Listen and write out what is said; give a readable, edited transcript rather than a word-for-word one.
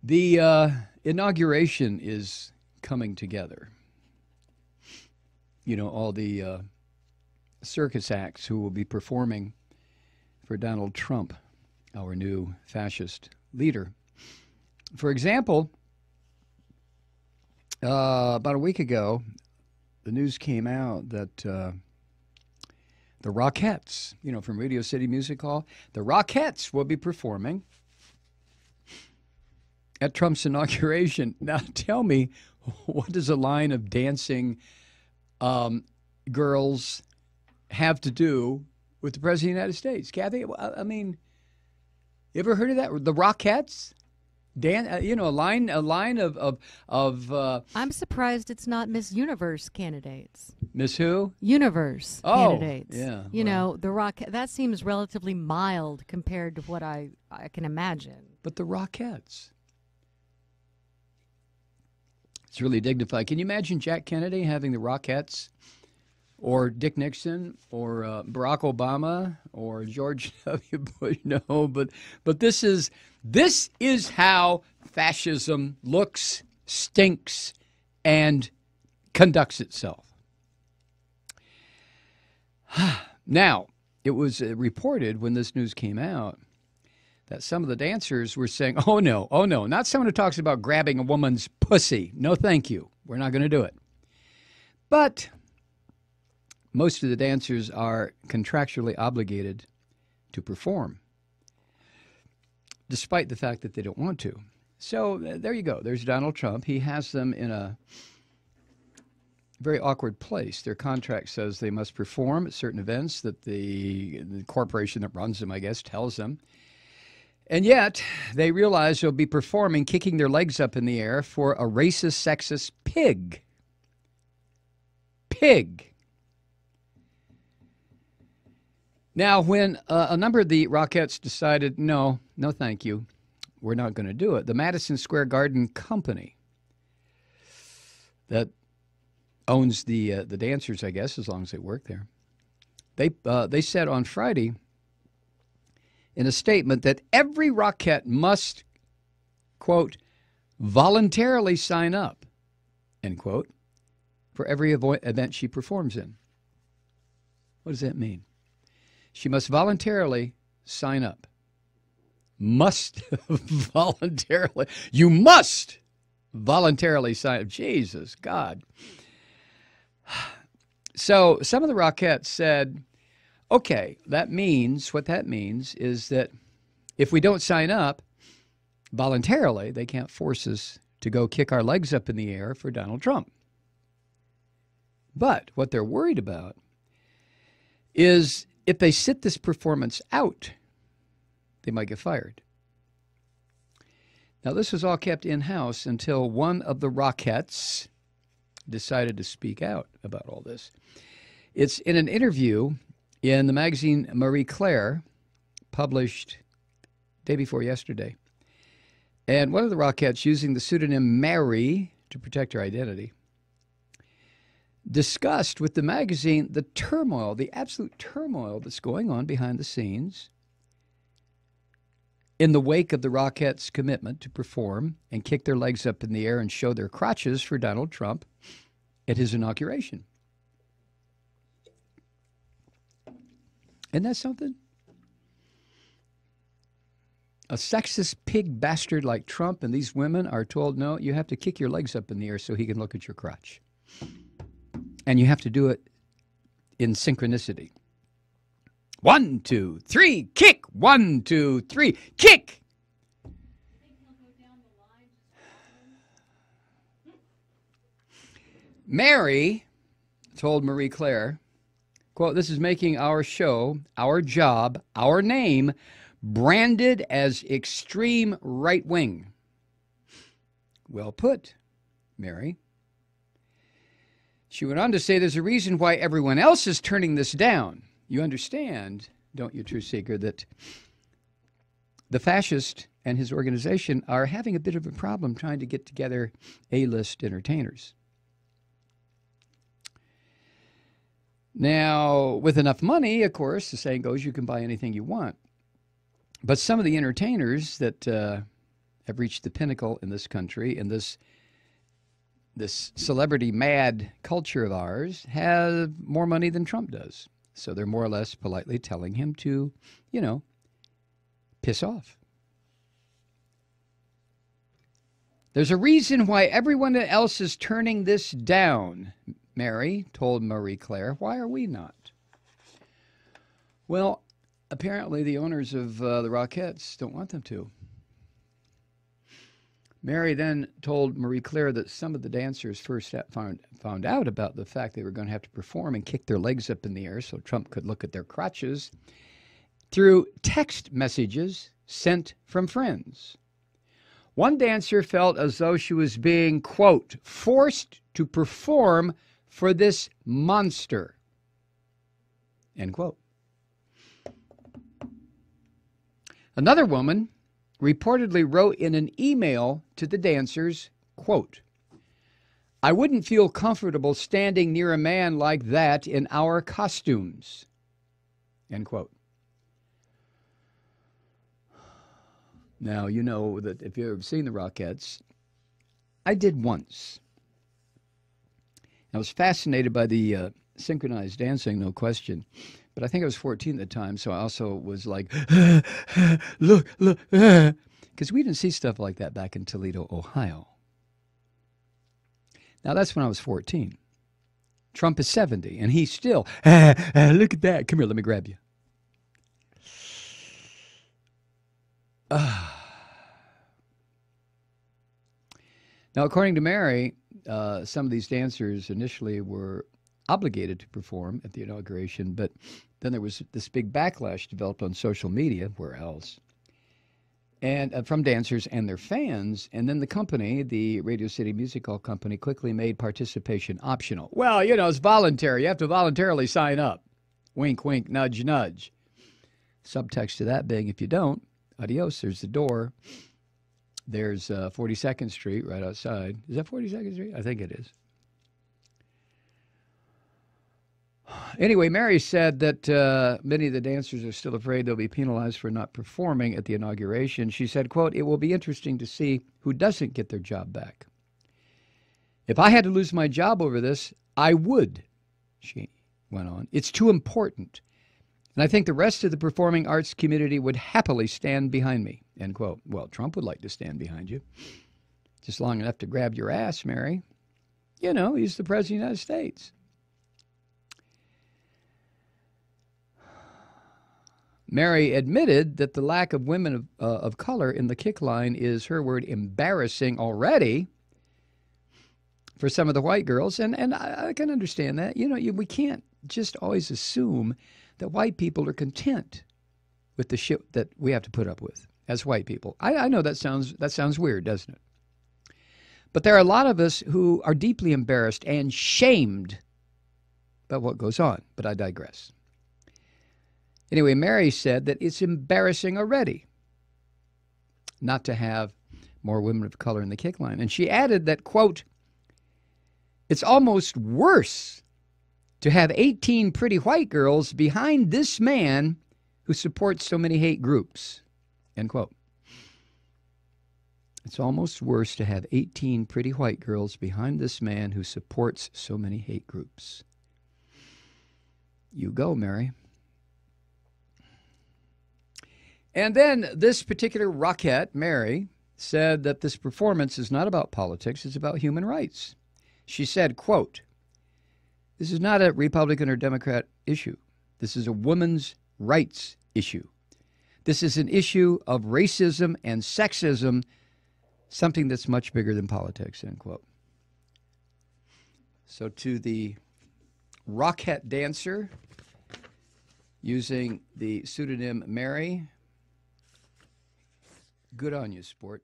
The inauguration is coming together. You know, all the circus acts who will be performing for Donald Trump, our new fascist leader. For example, about a week ago, the news came out that the Rockettes, you know, from Radio City Music Hall, the Rockettes will be performing at Trump's inauguration. Now, tell me, what does a line of dancing girls have to do with the President of the United States? Kathy, I mean, you ever heard of that? The Rockettes? You know, a line of I'm surprised it's not Miss Universe candidates. Miss who? Universe candidates. Yeah. You know, the rock that seems relatively mild compared to what I can imagine. But the Rockettes. It's really dignified. Can you imagine Jack Kennedy having the Rockettes, or Dick Nixon, or Barack Obama, or George W. Bush? No, but this is how fascism looks, stinks, and conducts itself. Now, it was reported when this news came out that some of the dancers were saying, oh no, not someone who talks about grabbing a woman's pussy. No, thank you. We're not going to do it. But most of the dancers are contractually obligated to perform, despite the fact that they don't want to. So there you go. There's Donald Trump. He has them in a very awkward place. Their contract says they must perform at certain events that the corporation that runs them, I guess, tells them. And yet, they realize they'll be performing, kicking their legs up in the air for a racist, sexist pig. Pig. Now, when a number of the Rockettes decided, no, thank you, we're not going to do it, the Madison Square Garden Company that owns the dancers, I guess, as long as they work there, they said on Friday in a statement that every Rockette must, quote, voluntarily sign up, end quote, for every event she performs in. What does that mean? She must voluntarily sign up. Must voluntarily. You must voluntarily sign up. Jesus, God. So some of the Rockettes said, okay, what that means is that if we don't sign up voluntarily, they can't force us to go kick our legs up in the air for Donald Trump. But what they're worried about is if they sit this performance out, they might get fired. Now, this was all kept in-house until one of the Rockettes decided to speak out about all this. It's in an interview in the magazine Marie Claire, published day before yesterday. And one of the Rockettes, using the pseudonym Mary to protect her identity, discussed with the magazine the turmoil, the absolute turmoil that's going on behind the scenes in the wake of the Rockettes' commitment to perform and kick their legs up in the air and show their crotches for Donald Trump at his inauguration. Isn't that something? A sexist pig bastard like Trump and these women are told, no, you have to kick your legs up in the air so he can look at your crotch. And you have to do it in synchronicity. 1, 2, 3, kick. 1, 2, 3, kick. Mary told Marie Claire, quote, this is making our show, our job, our name branded as extreme right wing. Well put, Mary. She went on to say there's a reason why everyone else is turning this down. You understand, don't you, True Seeker, that the fascist and his organization are having a bit of a problem trying to get together A-list entertainers. Now, with enough money, of course, the saying goes, you can buy anything you want. But some of the entertainers that have reached the pinnacle in this country, in this celebrity mad culture of ours, have more money than Trump does. So they're more or less politely telling him to, piss off. There's a reason why everyone else is turning this down, Mary told Marie Claire. Why are we not? Well, apparently the owners of the Rockettes don't want them to. Mary then told Marie Claire that some of the dancers first found out about the fact they were going to have to perform and kick their legs up in the air so Trump could look at their crotches through text messages sent from friends. One dancer felt as though she was being, quote, forced to perform for this monster, end quote. Another woman reportedly wrote in an email to the dancers, quote, I wouldn't feel comfortable standing near a man like that in our costumes, end quote. Now, you know that if you've ever seen the Rockettes, I did once. I was fascinated by the synchronized dancing, no question. But I think I was 14 at the time, so I also was like, look, because we didn't see stuff like that back in Toledo, Ohio. Now, that's when I was 14. Trump is 70, and he's still, look at that. Come here, let me grab you. Now, according to Mary, some of these dancers initially were obligated to perform at the inauguration, but then there was this big backlash developed on social media, where else, and from dancers and their fans, and then the company, the Radio City Music Hall Company, quickly made participation optional. Well, it's voluntary. You have to voluntarily sign up. Wink, wink, nudge, nudge. Subtext to that being, if you don't, adios, there's the door. There's 42nd Street right outside. Is that 42nd Street? I think it is. Anyway, Mary said that many of the dancers are still afraid they'll be penalized for not performing at the inauguration. She said, quote, it will be interesting to see who doesn't get their job back. If I had to lose my job over this, I would, she went on. It's too important. And I think the rest of the performing arts community would happily stand behind me, end quote. Well, Trump would like to stand behind you. Just long enough to grab your ass, Mary. He's the president of the United States. Mary admitted that the lack of women of color in the kick line is, her word, embarrassing already for some of the white girls. And I can understand that. We can't just always assume that white people are content with the shit that we have to put up with as white people. I know that sounds weird, doesn't it? But there are a lot of us who are deeply embarrassed and shamed by what goes on. But I digress. Anyway, Mary said that it's embarrassing already not to have more women of color in the kick line. And she added that, quote, it's almost worse to have 18 pretty white girls behind this man who supports so many hate groups, end quote. It's almost worse to have 18 pretty white girls behind this man who supports so many hate groups. You go, Mary. And then this particular rockette, Mary, said that this performance is not about politics, it's about human rights. She said, quote, this is not a Republican or Democrat issue. This is a women's rights issue. This is an issue of racism and sexism, something that's much bigger than politics, end quote. So to the rockette dancer using the pseudonym Mary, good on you, sport.